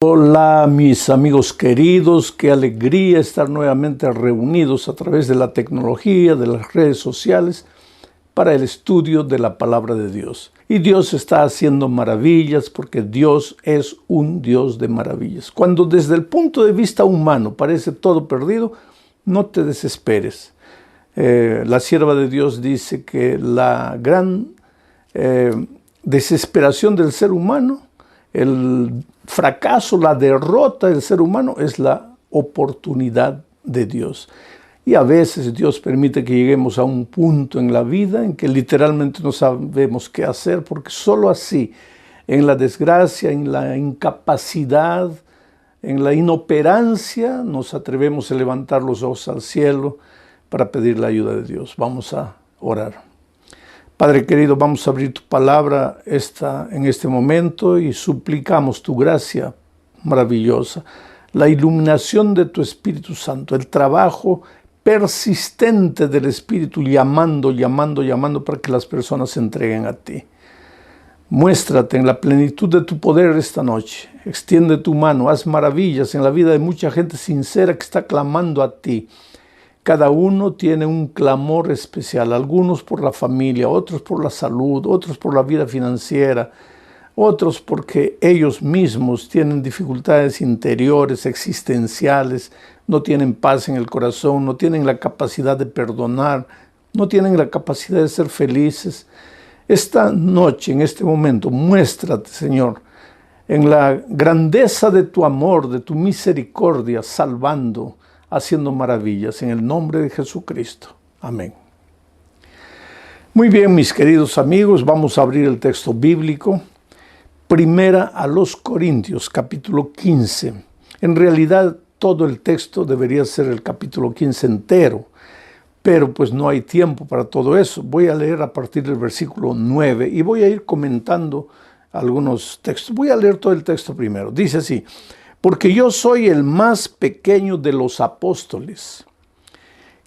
Hola mis amigos queridos, qué alegría estar nuevamente reunidos a través de la tecnología, de las redes sociales, para el estudio de la palabra de Dios. Y Dios está haciendo maravillas porque Dios es un Dios de maravillas. Cuando desde el punto de vista humano parece todo perdido, no te desesperes. La sierva de Dios dice que la gran desesperación del ser humano, el fracaso, la derrota del ser humano es la oportunidad de Dios. Y a veces Dios permite que lleguemos a un punto en la vida en que literalmente no sabemos qué hacer, porque solo así, en la desgracia, en la incapacidad, en la inoperancia, nos atrevemos a levantar los ojos al cielo para pedir la ayuda de Dios. Vamos a orar. Padre querido, vamos a abrir tu palabra en este momento y suplicamos tu gracia maravillosa, la iluminación de tu Espíritu Santo, el trabajo persistente del Espíritu llamando para que las personas se entreguen a ti. Muéstrate en la plenitud de tu poder esta noche, extiende tu mano, haz maravillas en la vida de mucha gente sincera que está clamando a ti. Cada uno tiene un clamor especial, algunos por la familia, otros por la salud, otros por la vida financiera, otros porque ellos mismos tienen dificultades interiores, existenciales, no tienen paz en el corazón, no tienen la capacidad de perdonar, no tienen la capacidad de ser felices. Esta noche, en este momento, muéstrate, Señor, en la grandeza de tu amor, de tu misericordia, salvando, haciendo maravillas, en el nombre de Jesucristo. Amén. Muy bien, mis queridos amigos, vamos a abrir el texto bíblico. Primera a los Corintios, capítulo 15. En realidad, todo el texto debería ser el capítulo 15 entero, pero pues no hay tiempo para todo eso. Voy a leer a partir del versículo 9 y voy a ir comentando algunos textos. Voy a leer todo el texto primero. Dice así: porque yo soy el más pequeño de los apóstoles,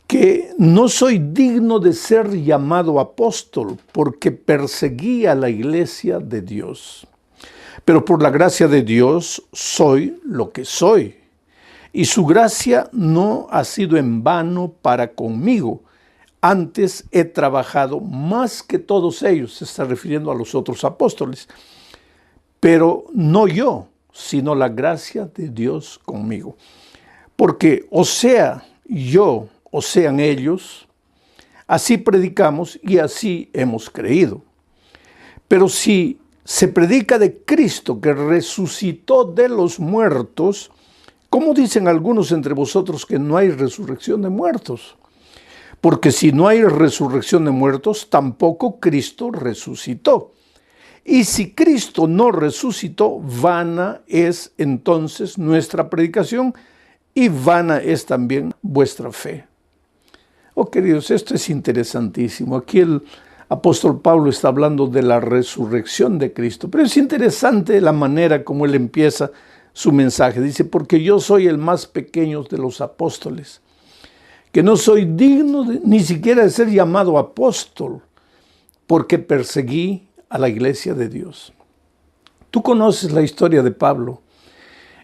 que no soy digno de ser llamado apóstol, porque perseguí a la iglesia de Dios. Pero por la gracia de Dios soy lo que soy, y su gracia no ha sido en vano para conmigo. Antes he trabajado más que todos ellos, se está refiriendo a los otros apóstoles, pero no yo, sino la gracia de Dios conmigo. Porque o sea yo, o sean ellos, así predicamos y así hemos creído. Pero si se predica de Cristo que resucitó de los muertos, ¿cómo dicen algunos entre vosotros que no hay resurrección de muertos? Porque si no hay resurrección de muertos, tampoco Cristo resucitó. Y si Cristo no resucitó, vana es entonces nuestra predicación y vana es también vuestra fe. Oh queridos, esto es interesantísimo. Aquí el apóstol Pablo está hablando de la resurrección de Cristo, pero es interesante la manera como él empieza su mensaje. Dice, porque yo soy el más pequeño de los apóstoles, que no soy digno ni siquiera de ser llamado apóstol, porque perseguí a la iglesia de Dios. Tú conoces la historia de Pablo.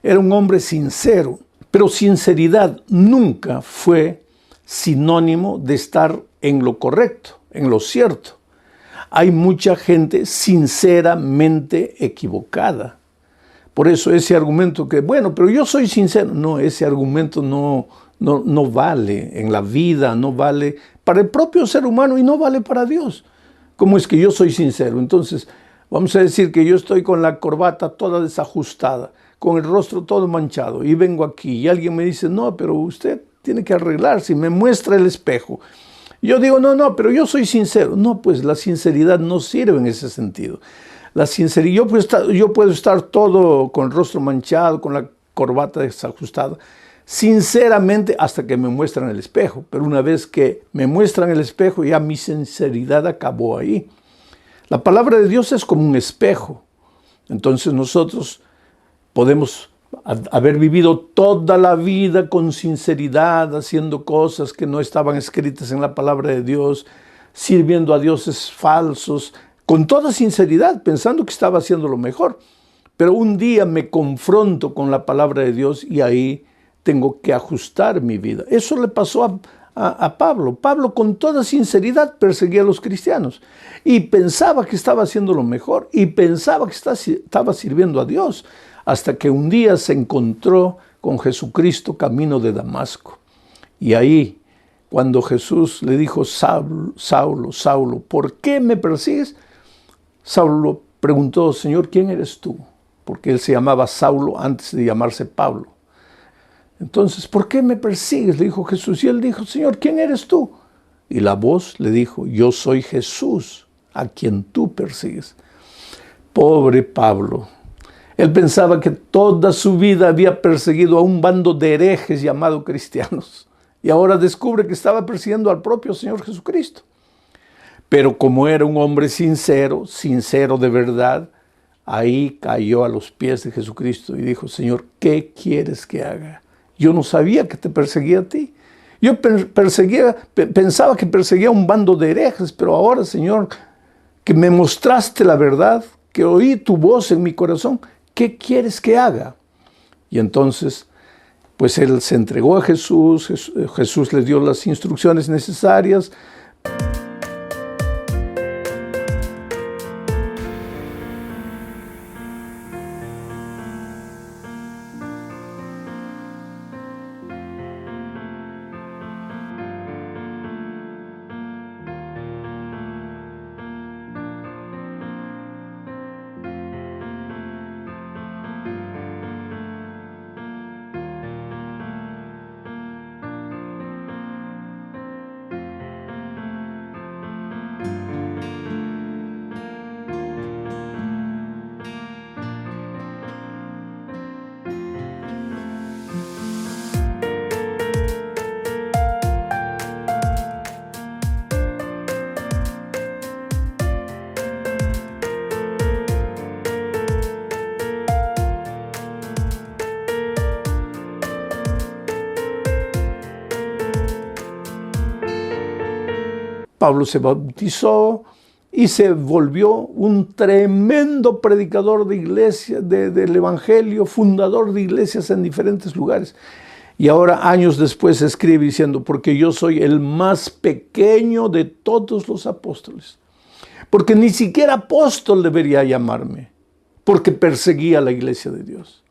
Era un hombre sincero, pero sinceridad nunca fue sinónimo de estar en lo correcto, en lo cierto. Hay mucha gente sinceramente equivocada. Por eso ese argumento que, bueno, pero yo soy sincero. No, ese argumento no vale en la vida, no vale para el propio ser humano y no vale para Dios. ¿Cómo es que yo soy sincero? Entonces, vamos a decir que yo estoy con la corbata toda desajustada, con el rostro todo manchado, y vengo aquí y alguien me dice, no, pero usted tiene que arreglarse, y me muestra el espejo. Yo digo, no, pero yo soy sincero. No, pues la sinceridad no sirve en ese sentido. La sinceridad, yo puedo estar todo con el rostro manchado, con la corbata desajustada, sinceramente hasta que me muestran el espejo. Pero una vez que me muestran el espejo, ya mi sinceridad acabó ahí. La palabra de Dios es como un espejo. Entonces nosotros podemos haber vivido toda la vida con sinceridad, haciendo cosas que no estaban escritas en la palabra de Dios, sirviendo a dioses falsos, con toda sinceridad, pensando que estaba haciendo lo mejor. pero un día me confronto con la palabra de Dios y ahí tengo que ajustar mi vida. Eso le pasó a Pablo. Pablo con toda sinceridad perseguía a los cristianos y pensaba que estaba haciendo lo mejor y pensaba que estaba sirviendo a Dios, hasta que un día se encontró con Jesucristo camino de Damasco. Y ahí, cuando Jesús le dijo: Saulo, Saulo, Saulo, ¿por qué me persigues? Saulo preguntó: Señor, ¿quién eres tú? Porque él se llamaba Saulo antes de llamarse Pablo. Entonces, ¿por qué me persigues?, le dijo Jesús. Y él dijo: Señor, ¿quién eres tú? Y la voz le dijo: yo soy Jesús, a quien tú persigues. Pobre Pablo. Él pensaba que toda su vida había perseguido a un bando de herejes llamados cristianos. Y ahora descubre que estaba persiguiendo al propio Señor Jesucristo. Pero como era un hombre sincero, sincero de verdad, ahí cayó a los pies de Jesucristo y dijo: Señor, ¿qué quieres que haga? Yo no sabía que te perseguía a ti. Yo pensaba que perseguía a un bando de herejes, pero ahora, Señor, que me mostraste la verdad, que oí tu voz en mi corazón, ¿qué quieres que haga? Y entonces, pues él se entregó a Jesús, Jesús le dio las instrucciones necesarias. Pablo se bautizó y se volvió un tremendo predicador de iglesia, del evangelio, fundador de iglesias en diferentes lugares. Y ahora, años después, escribe diciendo: porque yo soy el más pequeño de todos los apóstoles. Porque ni siquiera apóstol debería llamarme, porque perseguía a la iglesia de Dios.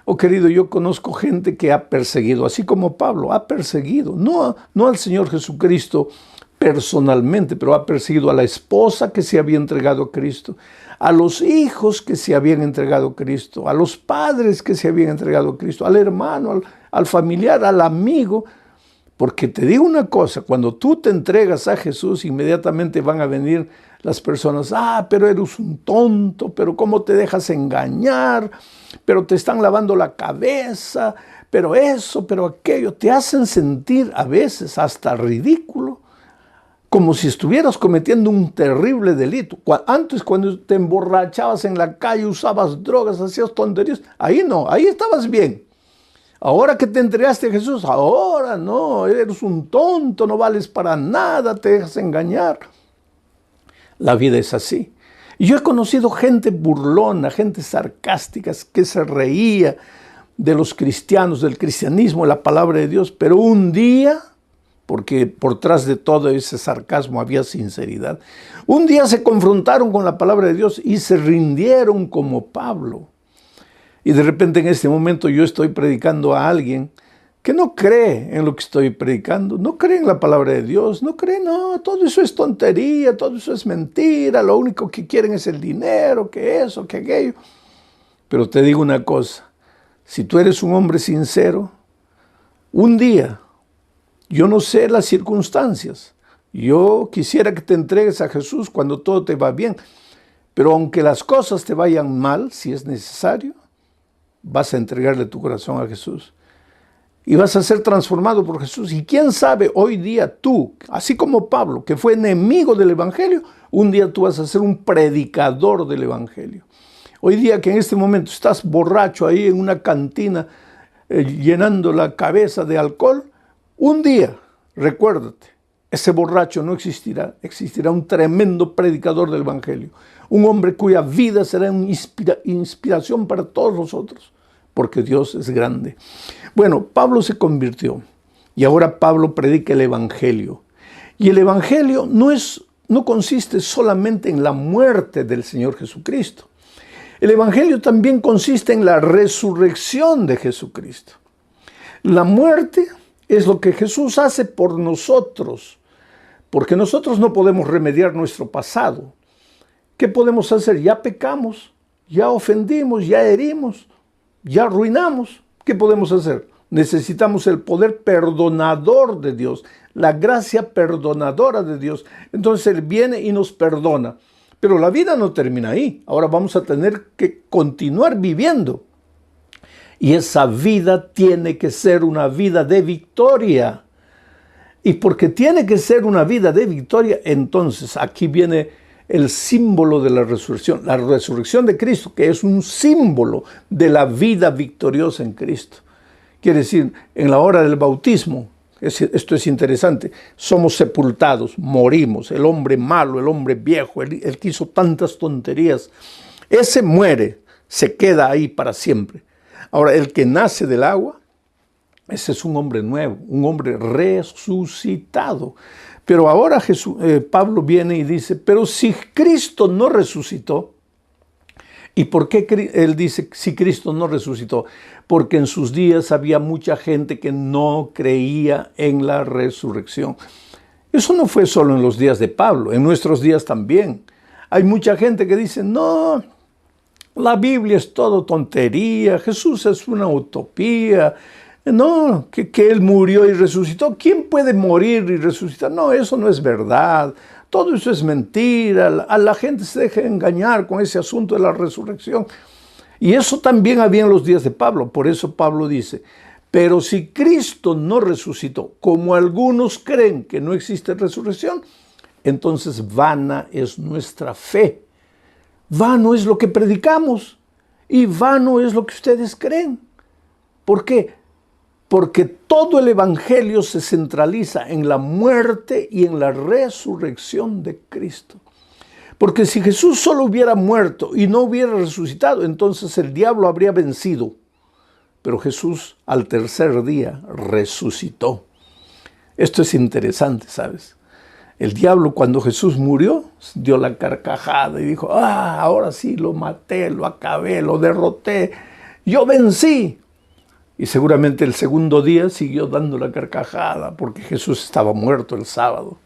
Oh, querido, yo conozco gente que ha perseguido, así como Pablo, ha perseguido, no al Señor Jesucristo personalmente, pero ha perseguido a la esposa que se había entregado a Cristo, a los hijos que se habían entregado a Cristo, a los padres que se habían entregado a Cristo, al hermano, al familiar, al amigo. Porque te digo una cosa, cuando tú te entregas a Jesús, inmediatamente van a venir las personas: pero eres un tonto, pero cómo te dejas engañar, pero te están lavando la cabeza, pero eso, pero aquello. Te hacen sentir a veces hasta ridículo, como si estuvieras cometiendo un terrible delito. Antes, cuando te emborrachabas en la calle, usabas drogas, hacías tonterías, ahí no, ahí estabas bien. Ahora que te entregaste a Jesús, ahora no, eres un tonto, no vales para nada, te dejas engañar. La vida es así. Y yo he conocido gente burlona, gente sarcástica, que se reía de los cristianos, del cristianismo, de la palabra de Dios, pero un día, porque por detrás de todo ese sarcasmo había sinceridad, un día se confrontaron con la palabra de Dios y se rindieron como Pablo. Y de repente, en este momento, yo estoy predicando a alguien que no cree en lo que estoy predicando, no cree en la palabra de Dios, no cree, no, todo eso es tontería, todo eso es mentira, lo único que quieren es el dinero, que eso, que aquello. Pero te digo una cosa, si tú eres un hombre sincero, un día, yo no sé las circunstancias, yo quisiera que te entregues a Jesús cuando todo te va bien, pero aunque las cosas te vayan mal, si es necesario, vas a entregarle tu corazón a Jesús y vas a ser transformado por Jesús. Y quién sabe, hoy día tú, así como Pablo, que fue enemigo del evangelio, un día tú vas a ser un predicador del evangelio. Hoy día, que en este momento estás borracho ahí en una cantina, llenando la cabeza de alcohol, un día, recuérdate ese borracho no existirá. Existirá un tremendo predicador del Evangelio. Un hombre cuya vida será una inspiración para todos nosotros, porque Dios es grande. Bueno, Pablo se convirtió y ahora Pablo predica el Evangelio. Y el Evangelio no consiste solamente en la muerte del Señor Jesucristo. El Evangelio también consiste en la resurrección de Jesucristo. La muerte es lo que Jesús hace por nosotros, porque nosotros no podemos remediar nuestro pasado. ¿Qué podemos hacer? Ya pecamos, ya ofendimos, ya herimos, ya arruinamos. ¿Qué podemos hacer? Necesitamos el poder perdonador de Dios, la gracia perdonadora de Dios. Entonces Él viene y nos perdona. Pero la vida no termina ahí. Ahora vamos a tener que continuar viviendo. Y esa vida tiene que ser una vida de victoria. Y porque tiene que ser una vida de victoria, entonces aquí viene el símbolo de la resurrección de Cristo, que es un símbolo de la vida victoriosa en Cristo. Quiere decir, en la hora del bautismo, esto es interesante, somos sepultados, morimos, el hombre malo, el hombre viejo, el que hizo tantas tonterías, ese muere, se queda ahí para siempre. Ahora, el que nace del agua, ese es un hombre nuevo, un hombre resucitado. Pero ahora Pablo viene y dice, pero si Cristo no resucitó, ¿y por qué él dice si Cristo no resucitó? Porque en sus días había mucha gente que no creía en la resurrección. Eso no fue solo en los días de Pablo, en nuestros días también. Hay mucha gente que dice, no, la Biblia es todo tontería, Jesús es una utopía, no, que Él murió y resucitó. ¿Quién puede morir y resucitar? No, eso no es verdad. Todo eso es mentira. A la gente se deja engañar con ese asunto de la resurrección. Y eso también había en los días de Pablo. Por eso Pablo dice, pero si Cristo no resucitó, como algunos creen que no existe resurrección, entonces vana es nuestra fe. Vano es lo que predicamos y vano es lo que ustedes creen. ¿Por qué? Porque todo el Evangelio se centraliza en la muerte y en la resurrección de Cristo. Porque si Jesús solo hubiera muerto y no hubiera resucitado, entonces el diablo habría vencido. Pero Jesús al tercer día resucitó. Esto es interesante, ¿sabes? El diablo cuando Jesús murió dio la carcajada y dijo, ahora sí lo maté, lo acabé, lo derroté, yo vencí. Y seguramente el segundo día siguió dando la carcajada porque Jesús estaba muerto el sábado,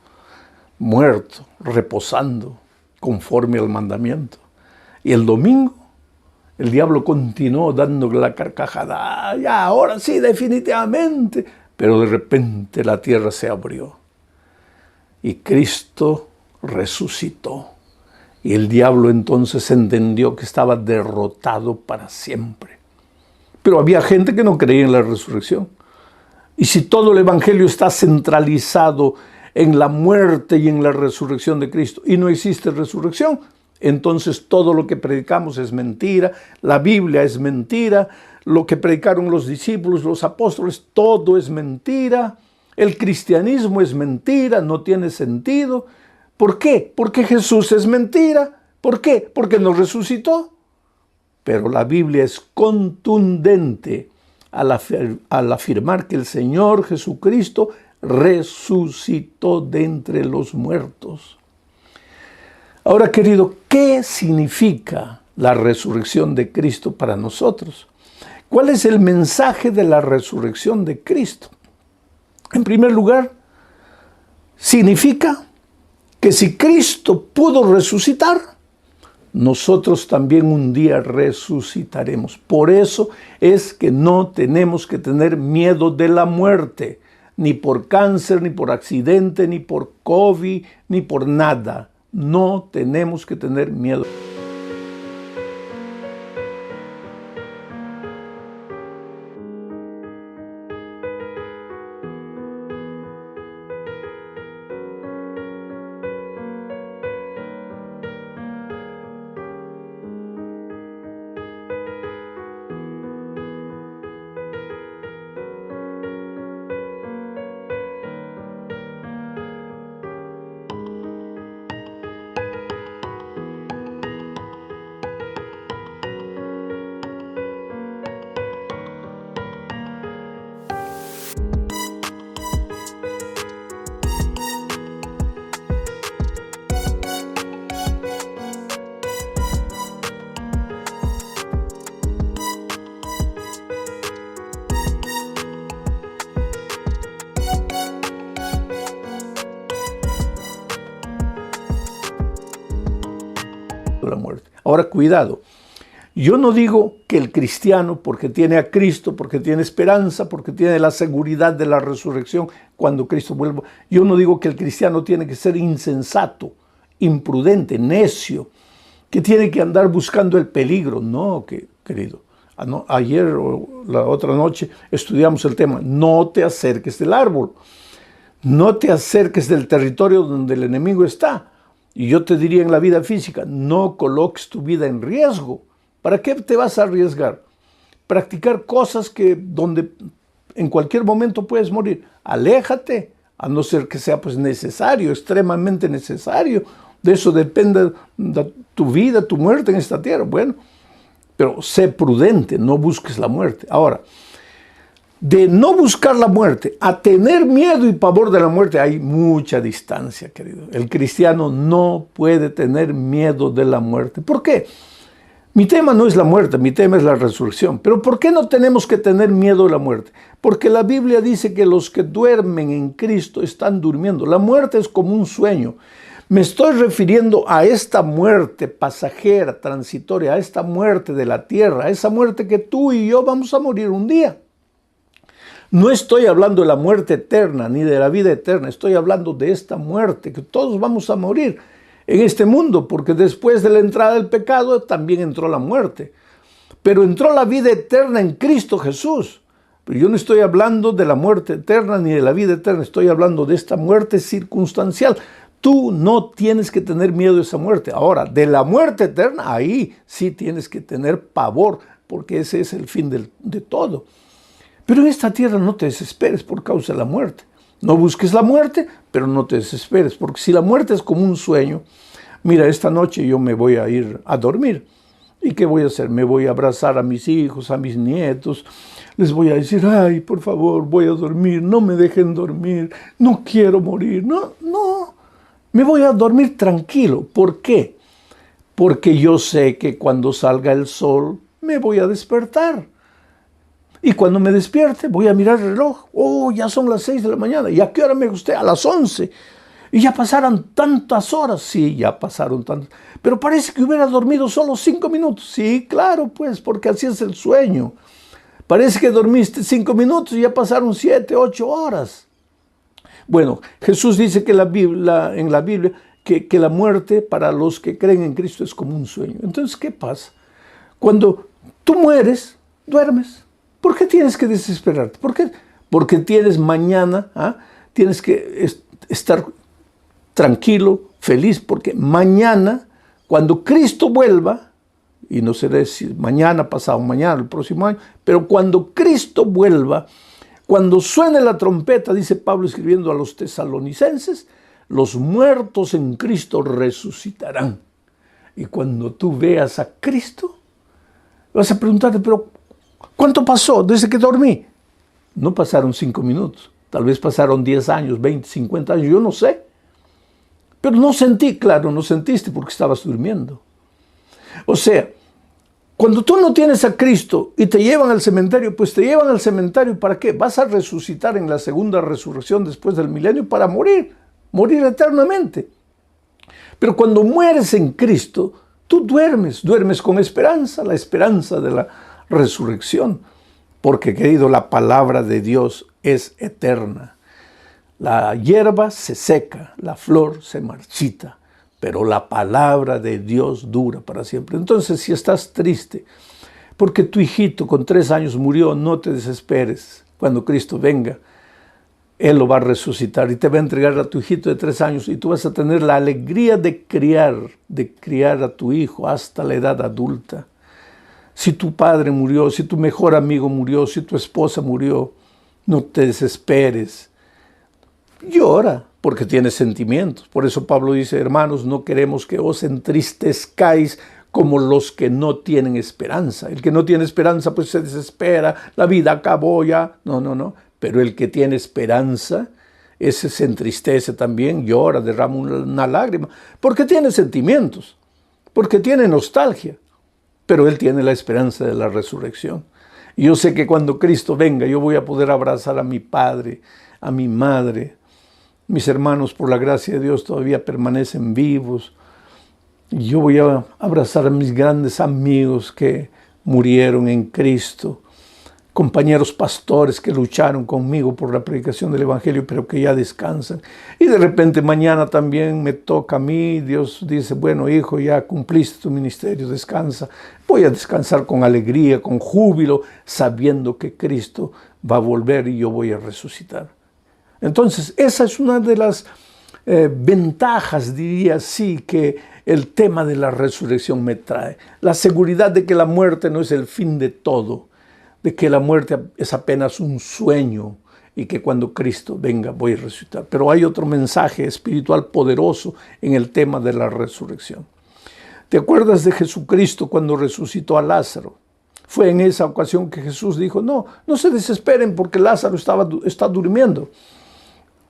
muerto, reposando, conforme al mandamiento. Y el domingo el diablo continuó dando la carcajada, ya, ahora sí, definitivamente. Pero de repente la tierra se abrió y Cristo resucitó. Y el diablo entonces entendió que estaba derrotado para siempre. Pero había gente que no creía en la resurrección. Y si todo el Evangelio está centralizado en la muerte y en la resurrección de Cristo y no existe resurrección, entonces todo lo que predicamos es mentira, la Biblia es mentira, lo que predicaron los discípulos, los apóstoles, todo es mentira, el cristianismo es mentira, no tiene sentido. ¿Por qué? Porque Jesús es mentira. ¿Por qué? Porque no resucitó. Pero la Biblia es contundente al afirmar que el Señor Jesucristo resucitó de entre los muertos. Ahora, querido, ¿qué significa la resurrección de Cristo para nosotros? ¿Cuál es el mensaje de la resurrección de Cristo? En primer lugar, significa que si Cristo pudo resucitar, nosotros también un día resucitaremos. Por eso es que no tenemos que tener miedo de la muerte, ni por cáncer, ni por accidente, ni por COVID, ni por nada. No tenemos que tener miedo. Ahora, cuidado. Yo no digo que el cristiano, porque tiene a Cristo, porque tiene esperanza, porque tiene la seguridad de la resurrección cuando Cristo vuelva, yo no digo que el cristiano tiene que ser insensato, imprudente, necio, que tiene que andar buscando el peligro. No, querido. Ayer o la otra noche estudiamos el tema, no te acerques del árbol, no te acerques del territorio donde el enemigo está. Y yo te diría en la vida física, no coloques tu vida en riesgo. ¿Para qué te vas a arriesgar? Practicar cosas donde en cualquier momento puedes morir. Aléjate, a no ser que sea pues necesario, extremadamente necesario. De eso depende tu vida, tu muerte en esta tierra. Bueno, pero sé prudente, no busques la muerte. Ahora, de no buscar la muerte a tener miedo y pavor de la muerte hay mucha distancia, querido. El cristiano no puede tener miedo de la muerte. ¿Por qué? Mi tema no es la muerte, mi tema es la resurrección. Pero ¿por qué no tenemos que tener miedo de la muerte? Porque la Biblia dice que los que duermen en Cristo están durmiendo. La muerte es como un sueño. Me estoy refiriendo a esta muerte pasajera, transitoria, a esta muerte de la tierra, a esa muerte que tú y yo vamos a morir un día. No estoy hablando de la muerte eterna ni de la vida eterna, estoy hablando de esta muerte, que todos vamos a morir en este mundo, porque después de la entrada del pecado también entró la muerte. Pero entró la vida eterna en Cristo Jesús. Pero yo no estoy hablando de la muerte eterna ni de la vida eterna, estoy hablando de esta muerte circunstancial. Tú no tienes que tener miedo de esa muerte. Ahora, de la muerte eterna, ahí sí tienes que tener pavor, porque ese es el fin de todo. Pero en esta tierra no te desesperes por causa de la muerte. No busques la muerte, pero no te desesperes, porque si la muerte es como un sueño, mira, esta noche yo me voy a ir a dormir. ¿Y qué voy a hacer? Me voy a abrazar a mis hijos, a mis nietos. Les voy a decir, ay, por favor, voy a dormir, no me dejen dormir, no quiero morir. No, me voy a dormir tranquilo. ¿Por qué? Porque yo sé que cuando salga el sol me voy a despertar. Y cuando me despierte voy a mirar el reloj. Oh, ya son las 6 de la mañana. ¿Y a qué hora me acosté? A las 11. Y ya pasaron tantas horas. Sí, ya pasaron tantas. Pero parece que hubiera dormido solo 5 minutos. Sí, claro, pues, porque así es el sueño. Parece que dormiste 5 minutos y ya pasaron 7, 8 horas. Bueno, Jesús dice que en la Biblia que la muerte para los que creen en Cristo es como un sueño. Entonces, ¿qué pasa? Cuando tú mueres, duermes. ¿Por qué tienes que desesperarte? ¿Por qué? Porque tienes mañana, tienes que estar tranquilo, feliz, porque mañana, cuando Cristo vuelva, y no sé si mañana, pasado mañana, el próximo año, pero cuando Cristo vuelva, cuando suene la trompeta, dice Pablo escribiendo a los tesalonicenses, los muertos en Cristo resucitarán. Y cuando tú veas a Cristo, vas a preguntarte, pero ¿cuánto pasó desde que dormí? No pasaron 5 minutos, tal vez pasaron 10 años, 20, 50 años, yo no sé. Pero no sentí, claro, no sentiste porque estabas durmiendo. O sea, cuando tú no tienes a Cristo y te llevan al cementerio, pues te llevan al cementerio ¿para qué? Vas a resucitar en la segunda resurrección después del milenio para morir eternamente. Pero cuando mueres en Cristo, tú duermes con esperanza, la esperanza de la resurrección. Porque, querido, la palabra de Dios es eterna. La hierba se seca, la flor se marchita, pero la palabra de Dios dura para siempre. Entonces, si estás triste porque tu hijito con 3 años murió, no te desesperes. Cuando Cristo venga, Él lo va a resucitar y te va a entregar a tu hijito de 3 años y tú vas a tener la alegría de criar a tu hijo hasta la edad adulta. Si tu padre murió, si tu mejor amigo murió, si tu esposa murió, no te desesperes. Llora porque tienes sentimientos. Por eso Pablo dice, hermanos, no queremos que os entristezcáis como los que no tienen esperanza. El que no tiene esperanza pues se desespera, la vida acabó ya. No. Pero el que tiene esperanza, ese se entristece también, llora, derrama una lágrima, porque tiene sentimientos, porque tiene nostalgia. Pero él tiene la esperanza de la resurrección. Y yo sé que cuando Cristo venga, yo voy a poder abrazar a mi padre, a mi madre. Mis hermanos, por la gracia de Dios, todavía permanecen vivos. Yo voy a abrazar a mis grandes amigos que murieron en Cristo, compañeros pastores que lucharon conmigo por la predicación del Evangelio, pero que ya descansan. Y de repente mañana también me toca a mí. Dios dice, bueno, hijo, ya cumpliste tu ministerio, descansa. Voy a descansar con alegría, con júbilo, sabiendo que Cristo va a volver y yo voy a resucitar. Entonces, esa es una de las ventajas, diría así, que el tema de la resurrección me trae. La seguridad de que la muerte no es el fin de todo, de que la muerte es apenas un sueño y que cuando Cristo venga voy a resucitar. Pero hay otro mensaje espiritual poderoso en el tema de la resurrección. ¿Te acuerdas de Jesucristo cuando resucitó a Lázaro? Fue en esa ocasión que Jesús dijo, no se desesperen porque Lázaro está durmiendo.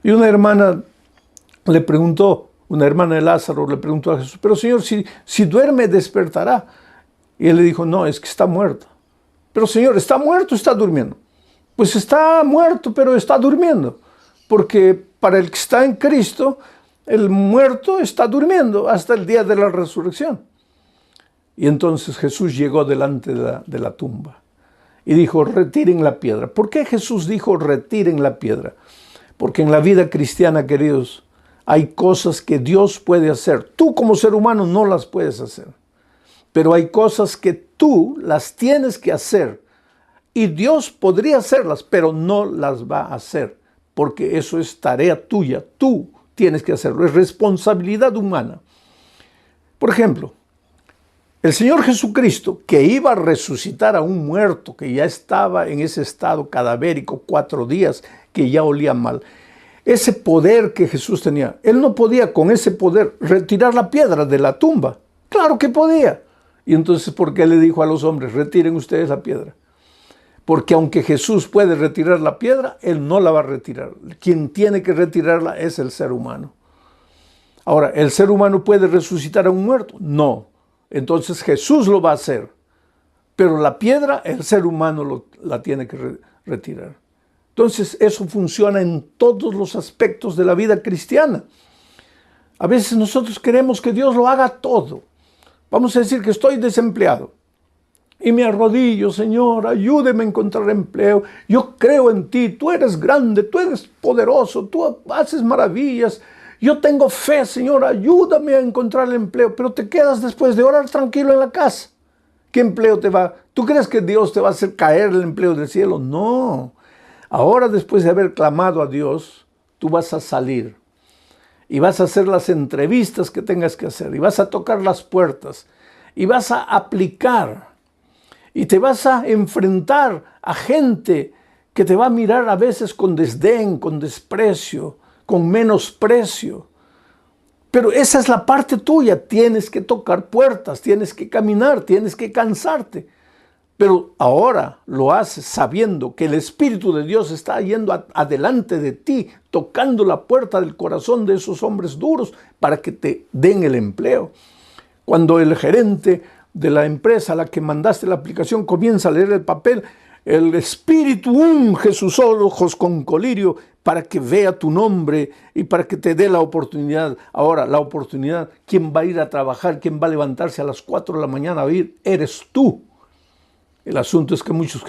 Y una hermana de Lázaro le preguntó a Jesús, pero Señor, si duerme despertará. Y él le dijo, no, es que está muerto. Pero Señor, ¿está muerto o está durmiendo? Pues está muerto, pero está durmiendo. Porque para el que está en Cristo, el muerto está durmiendo hasta el día de la resurrección. Y entonces Jesús llegó delante de la tumba y dijo, retiren la piedra. ¿Por qué Jesús dijo, retiren la piedra? Porque en la vida cristiana, queridos, hay cosas que Dios puede hacer. Tú como ser humano no las puedes hacer. Pero hay cosas que tú las tienes que hacer. Y Dios podría hacerlas, pero no las va a hacer. Porque eso es tarea tuya. Tú tienes que hacerlo. Es responsabilidad humana. Por ejemplo, el Señor Jesucristo, que iba a resucitar a un muerto, que ya estaba en ese estado cadavérico 4 días, que ya olía mal. Ese poder que Jesús tenía, Él no podía con ese poder retirar la piedra de la tumba. Claro que podía. Y entonces, ¿por qué le dijo a los hombres, retiren ustedes la piedra? Porque aunque Jesús puede retirar la piedra, Él no la va a retirar. Quien tiene que retirarla es el ser humano. Ahora, ¿el ser humano puede resucitar a un muerto? No. Entonces Jesús lo va a hacer. Pero la piedra, el ser humano la tiene que retirar. Entonces, eso funciona en todos los aspectos de la vida cristiana. A veces nosotros queremos que Dios lo haga todo. Vamos a decir que estoy desempleado y me arrodillo, Señor, ayúdeme a encontrar empleo. Yo creo en ti, tú eres grande, tú eres poderoso, tú haces maravillas. Yo tengo fe, Señor, ayúdame a encontrar el empleo. Pero te quedas después de orar tranquilo en la casa. ¿Qué empleo te va? ¿Tú crees que Dios te va a hacer caer el empleo del cielo? No. Ahora, después de haber clamado a Dios, tú vas a salir y vas a hacer las entrevistas que tengas que hacer y vas a tocar las puertas y vas a aplicar y te vas a enfrentar a gente que te va a mirar a veces con desdén, con desprecio, con menosprecio. Pero esa es la parte tuya. Tienes que tocar puertas, tienes que caminar, tienes que cansarte. Pero ahora lo haces sabiendo que el Espíritu de Dios está yendo adelante de ti, tocando la puerta del corazón de esos hombres duros para que te den el empleo. Cuando el gerente de la empresa a la que mandaste la aplicación comienza a leer el papel, el Espíritu unge sus ojos con colirio para que vea tu nombre y para que te dé la oportunidad. Ahora, la oportunidad, ¿quién va a ir a trabajar? ¿Quién va a levantarse a las 4 de la mañana a ir? Eres tú. El asunto es que muchos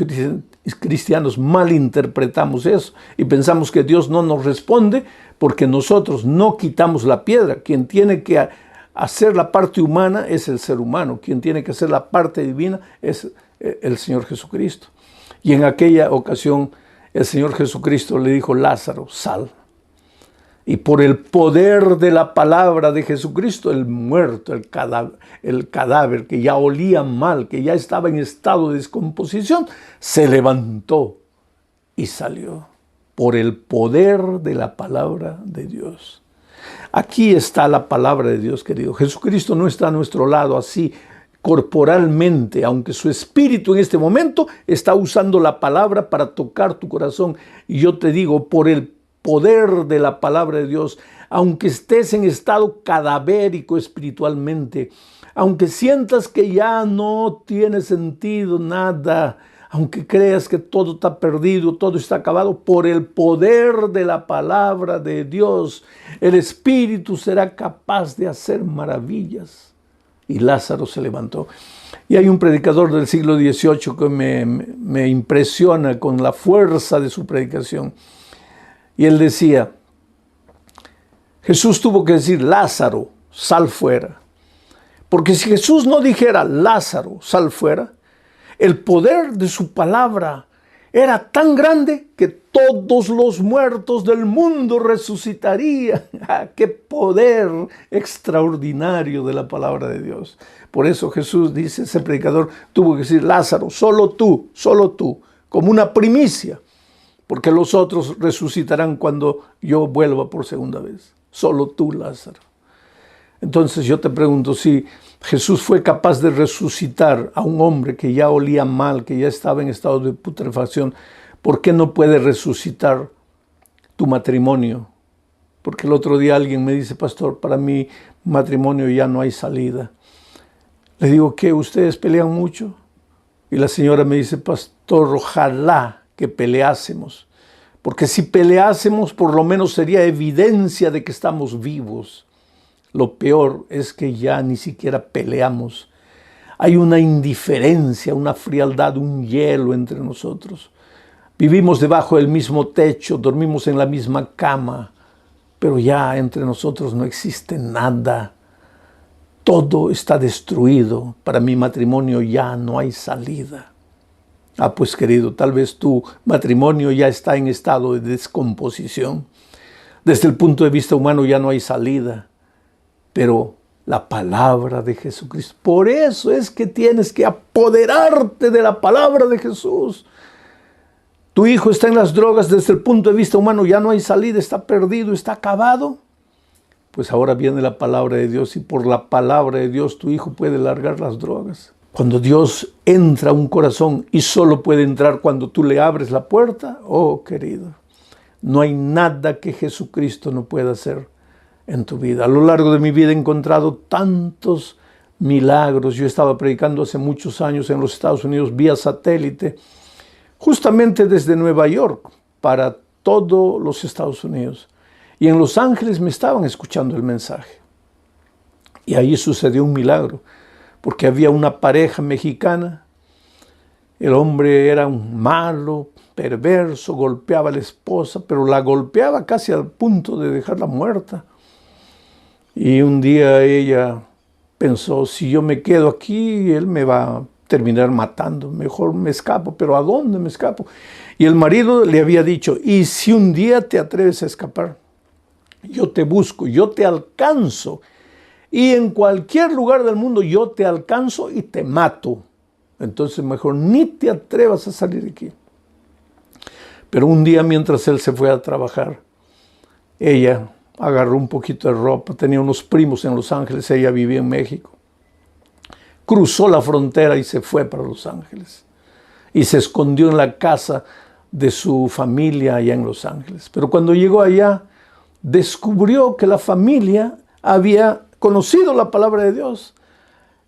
cristianos malinterpretamos eso y pensamos que Dios no nos responde porque nosotros no quitamos la piedra. Quien tiene que hacer la parte humana es el ser humano. Quien tiene que hacer la parte divina es el Señor Jesucristo. Y en aquella ocasión el Señor Jesucristo le dijo, Lázaro, sal. Y por el poder de la palabra de Jesucristo, el muerto, el cadáver que ya olía mal, que ya estaba en estado de descomposición, se levantó y salió. Por el poder de la palabra de Dios. Aquí está la palabra de Dios, querido. Jesucristo no está a nuestro lado así corporalmente, aunque su espíritu en este momento está usando la palabra para tocar tu corazón. Y yo te digo, por el poder de la palabra de Dios, aunque estés en estado cadavérico espiritualmente, aunque sientas que ya no tiene sentido nada, aunque creas que todo está perdido, todo está acabado, por el poder de la palabra de Dios, el Espíritu será capaz de hacer maravillas. y Lázaro se levantó. Y hay un predicador del siglo XVIII que me impresiona con la fuerza de su predicación. Y él decía, Jesús tuvo que decir, Lázaro, sal fuera. Porque si Jesús no dijera, Lázaro, sal fuera, el poder de su palabra era tan grande que todos los muertos del mundo resucitarían. ¡Qué poder extraordinario de la palabra de Dios! Por eso Jesús dice, ese predicador tuvo que decir, Lázaro, solo tú, como una primicia, porque los otros resucitarán cuando yo vuelva por segunda vez. Solo tú, Lázaro. Entonces yo te pregunto, si Jesús fue capaz de resucitar a un hombre que ya olía mal, que ya estaba en estado de putrefacción, ¿por qué no puede resucitar tu matrimonio? Porque el otro día alguien me dice, pastor, para mi matrimonio ya no hay salida. Le digo, ¿qué? ¿Ustedes pelean mucho? Y la señora me dice, pastor, ojalá que peleásemos. Porque si peleásemos, por lo menos sería evidencia de que estamos vivos. Lo peor es que ya ni siquiera peleamos. Hay una indiferencia, una frialdad, un hielo entre nosotros. Vivimos debajo del mismo techo, dormimos en la misma cama, pero ya entre nosotros no existe nada. Todo está destruido. Para mi matrimonio ya no hay salida. Pues querido, tal vez tu matrimonio ya está en estado de descomposición. Desde el punto de vista humano ya no hay salida. Pero la palabra de Jesucristo. Por eso es que tienes que apoderarte de la palabra de Jesús. Tu hijo está en las drogas, desde el punto de vista humano ya no hay salida, está perdido, está acabado. Pues ahora viene la palabra de Dios y por la palabra de Dios tu hijo puede largar las drogas. Cuando Dios entra a un corazón y solo puede entrar cuando tú le abres la puerta, oh querido, no hay nada que Jesucristo no pueda hacer en tu vida. A lo largo de mi vida he encontrado tantos milagros. Yo estaba predicando hace muchos años en los Estados Unidos vía satélite, justamente desde Nueva York para todos los Estados Unidos. Y en Los Ángeles me estaban escuchando el mensaje. Y ahí sucedió un milagro, porque había una pareja mexicana. El hombre era un malo, perverso, golpeaba a la esposa, pero la golpeaba casi al punto de dejarla muerta. Y un día ella pensó, si yo me quedo aquí, él me va a terminar matando, mejor me escapo, pero ¿a dónde me escapo? Y el marido le había dicho, y si un día te atreves a escapar, yo te busco, yo te alcanzo, y en cualquier lugar del mundo yo te alcanzo y te mato. Entonces mejor ni te atrevas a salir de aquí. Pero un día mientras él se fue a trabajar, ella agarró un poquito de ropa, tenía unos primos en Los Ángeles, ella vivía en México. Cruzó la frontera y se fue para Los Ángeles. Y se escondió en la casa de su familia allá en Los Ángeles. Pero cuando llegó allá, descubrió que la familia había conocido la palabra de Dios.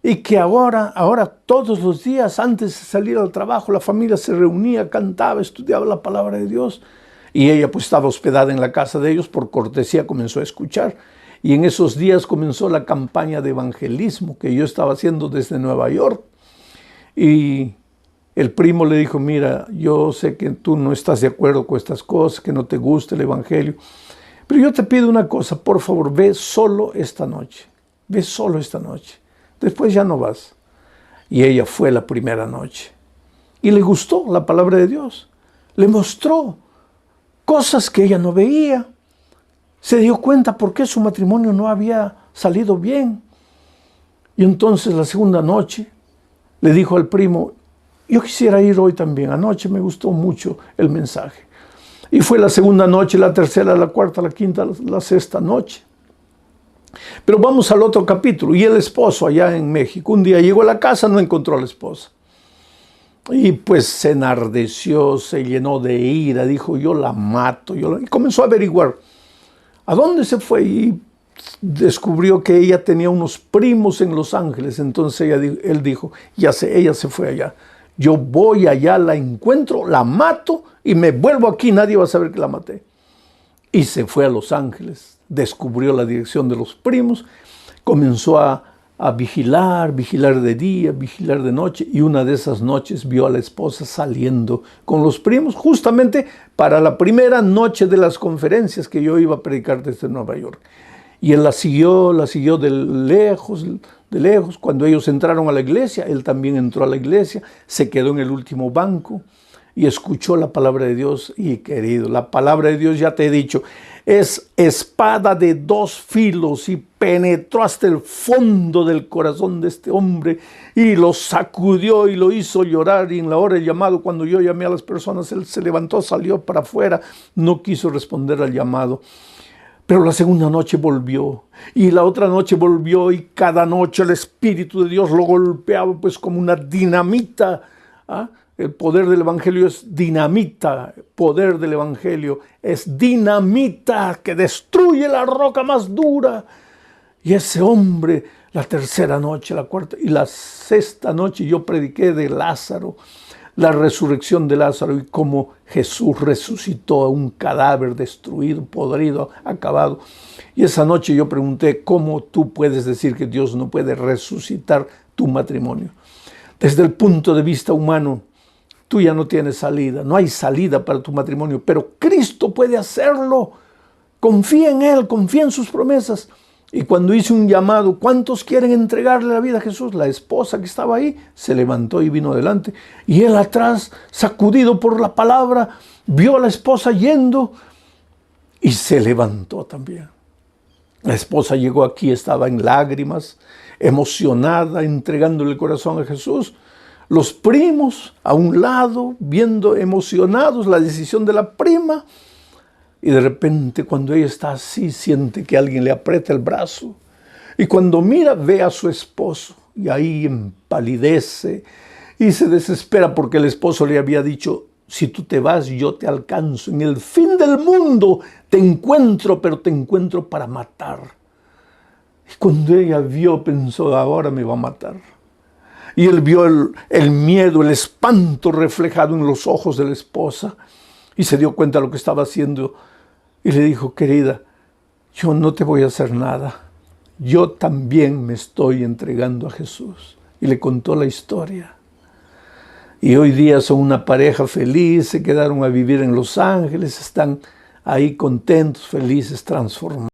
Y que ahora todos los días, antes de salir al trabajo, la familia se reunía, cantaba, estudiaba la palabra de Dios. Y ella pues estaba hospedada en la casa de ellos, por cortesía comenzó a escuchar. Y en esos días comenzó la campaña de evangelismo que yo estaba haciendo desde Nueva York. Y el primo le dijo, mira, yo sé que tú no estás de acuerdo con estas cosas, que no te gusta el evangelio, pero yo te pido una cosa, por favor, ve solo esta noche. Ve solo esta noche. Después ya no vas. Y ella fue la primera noche. Y le gustó la palabra de Dios. Le mostró cosas que ella no veía. Se dio cuenta por qué su matrimonio no había salido bien. Y entonces la segunda noche le dijo al primo, yo quisiera ir hoy también. Anoche me gustó mucho el mensaje. Y fue la segunda noche, la tercera, la cuarta, la quinta, la sexta noche. Pero vamos al otro capítulo. Y el esposo allá en México, un día llegó a la casa, no encontró a la esposa. Y pues se enardeció, se llenó de ira, dijo, yo la mato. Y comenzó a averiguar a dónde se fue y descubrió que ella tenía unos primos en Los Ángeles. Entonces él dijo, ya sé, ella se fue allá. Yo voy allá, la encuentro, la mato y me vuelvo aquí, nadie va a saber que la maté. Y se fue a Los Ángeles, descubrió la dirección de los primos, comenzó a a vigilar de día, vigilar de noche, y una de esas noches vio a la esposa saliendo con los primos, justamente para la primera noche de las conferencias que yo iba a predicar desde Nueva York. Y él la siguió de lejos. Cuando ellos entraron a la iglesia, él también entró a la iglesia, se quedó en el último banco y escuchó la palabra de Dios. Y querido, la palabra de Dios, ya te he dicho, es espada de dos filos y penetró hasta el fondo del corazón de este hombre y lo sacudió y lo hizo llorar. Y en la hora del llamado, cuando yo llamé a las personas, él se levantó, salió para afuera, no quiso responder al llamado. Pero la segunda noche volvió, y la otra noche volvió, y cada noche el Espíritu de Dios lo golpeaba pues como una dinamita. ¿Ah? El poder del Evangelio es dinamita, poder del Evangelio es dinamita que destruye la roca más dura. Y ese hombre, la tercera noche, la cuarta y la sexta noche, yo prediqué de Lázaro, la resurrección de Lázaro y cómo Jesús resucitó a un cadáver destruido, podrido, acabado. Y esa noche yo pregunté, ¿cómo tú puedes decir que Dios no puede resucitar tu matrimonio? Desde el punto de vista humano, tú ya no tienes salida, no hay salida para tu matrimonio, pero Cristo puede hacerlo. Confía en Él, confía en sus promesas. Y cuando hice un llamado, ¿cuántos quieren entregarle la vida a Jesús? La esposa que estaba ahí se levantó y vino adelante. Y él atrás, sacudido por la palabra, vio a la esposa yendo y se levantó también. La esposa llegó aquí, estaba en lágrimas, emocionada, entregándole el corazón a Jesús. Los primos a un lado, viendo emocionados la decisión de la prima. Y de repente, cuando ella está así, siente que alguien le aprieta el brazo. Y cuando mira, ve a su esposo. Y ahí empalidece y se desespera porque el esposo le había dicho, si tú te vas, yo te alcanzo. En el fin del mundo te encuentro, pero te encuentro para matar. Y cuando ella vio, pensó, ahora me va a matar. Y él vio el miedo, el espanto reflejado en los ojos de la esposa. Y se dio cuenta de lo que estaba haciendo. Y le dijo, querida, yo no te voy a hacer nada. Yo también me estoy entregando a Jesús. Y le contó la historia. Y hoy día son una pareja feliz, se quedaron a vivir en Los Ángeles, están ahí contentos, felices, transformados.